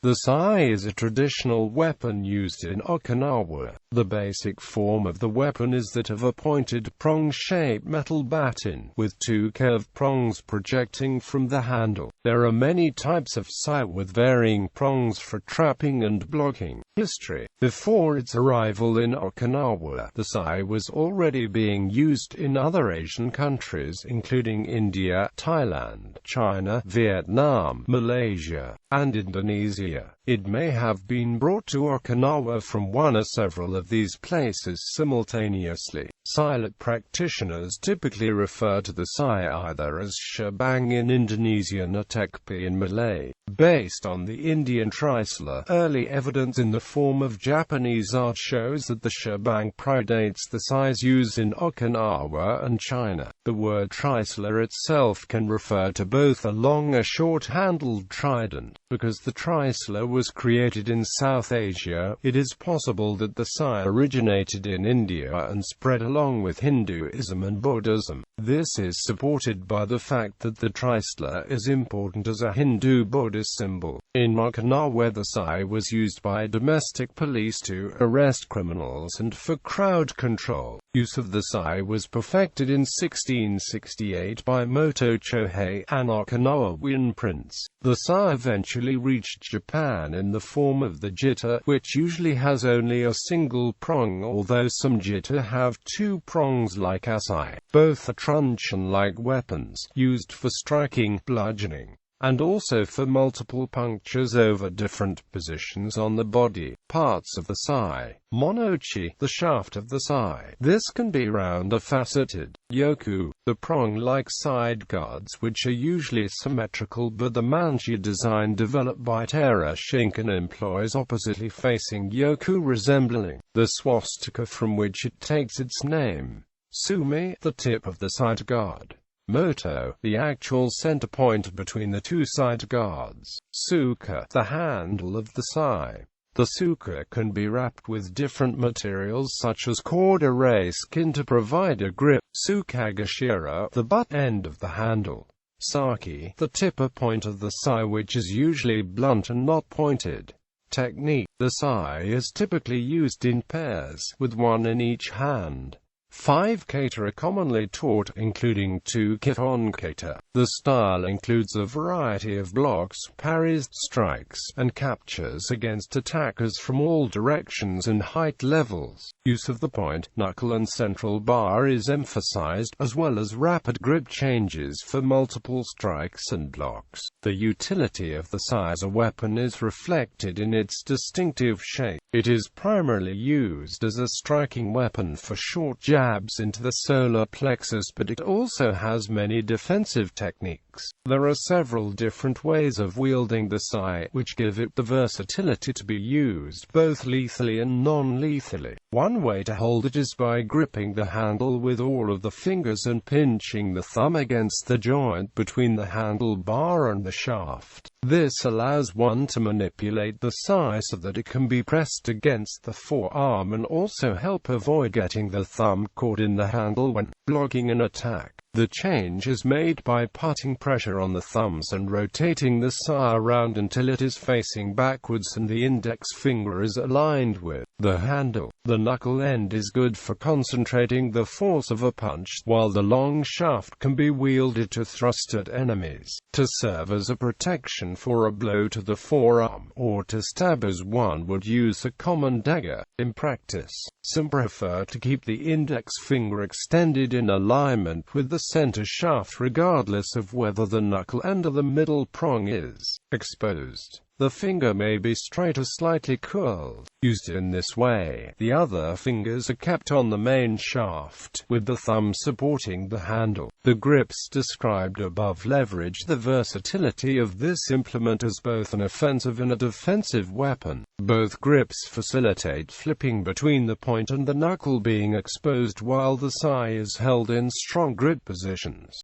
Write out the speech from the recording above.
The sai is a traditional weapon used in Okinawa. The basic form of the weapon is that of a pointed prong-shaped metal baton, with two curved prongs projecting from the handle. There are many types of sai with varying prongs for trapping and blocking. History. Before its arrival in Okinawa, the sai was already being used in other Asian countries including India, Thailand, China, Vietnam, Malaysia, and Indonesia. It may have been brought to Okinawa from one or several of these places simultaneously. Silent practitioners typically refer to the sai either as sherbang in Indonesian or tekpi in Malay. Based on the Indian trisla, early evidence in the form of Japanese art shows that the sherbang predates the sais used in Okinawa and China. The word trisla itself can refer to both a long or short-handled trident. Because the trisla was created in South Asia, it is possible that the sai originated in India and spread along with Hinduism and Buddhism. This is supported by the fact that the trisla is important as a Hindu-Buddhist symbol. In Okinawa, the sai was used by domestic police to arrest criminals and for crowd control. Use of the sai was perfected in 1668 by Moto Chohei, an Okinawan prince. The sai eventually reached Japan in the form of the jita, which usually has only a single prong, although some jita have two prongs like a sai. Both are truncheon-like weapons, used for striking, bludgeoning, and also for multiple punctures over different positions on the body. Parts of the sai. Monochi, the shaft of the sai. This can be round or faceted. Yoku, the prong-like side guards which are usually symmetrical, but the manchi design developed by Tara Shinken employs oppositely facing yoku resembling the swastika from which it takes its name. Sumi, the tip of the side guard. Moto, the actual center point between the two side guards. Suka, the handle of the sai. The suka can be wrapped with different materials such as cord or ray skin to provide a grip. Sukagashira, the butt end of the handle. Saki, the tip or point of the sai which is usually blunt and not pointed. Technique. The sai is typically used in pairs, with one in each hand. 5 kata are commonly taught, including 2 kiton kata. The style includes a variety of blocks, parries, strikes, and captures against attackers from all directions and height levels. Use of the point, knuckle and central bar is emphasized, as well as rapid grip changes for multiple strikes and blocks. The utility of the sai as a weapon is reflected in its distinctive shape. It is primarily used as a striking weapon for short jabs into the solar plexus, but it also has many defensive techniques. There are several different ways of wielding the sai, which give it the versatility to be used both lethally and non-lethally. One way to hold it is by gripping the handle with all of the fingers and pinching the thumb against the joint between the handlebar and the shaft. This allows one to manipulate the sai so that it can be pressed against the forearm and also help avoid getting the thumb caught in the handle when blocking an attack. The change is made by putting pressure on the thumbs and rotating the sai around until it is facing backwards and the index finger is aligned with the handle. The knuckle end is good for concentrating the force of a punch, while the long shaft can be wielded to thrust at enemies, to serve as a protection for a blow to the forearm, or to stab as one would use a common dagger. In practice, some prefer to keep the index finger extended in alignment with the center shaft regardless of whether the knuckle end or the middle prong is exposed. The finger may be straight or slightly curled. Used in this way, the other fingers are kept on the main shaft, with the thumb supporting the handle. The grips described above leverage the versatility of this implement as both an offensive and a defensive weapon. Both grips facilitate flipping between the point and the knuckle being exposed while the sai is held in strong grip positions.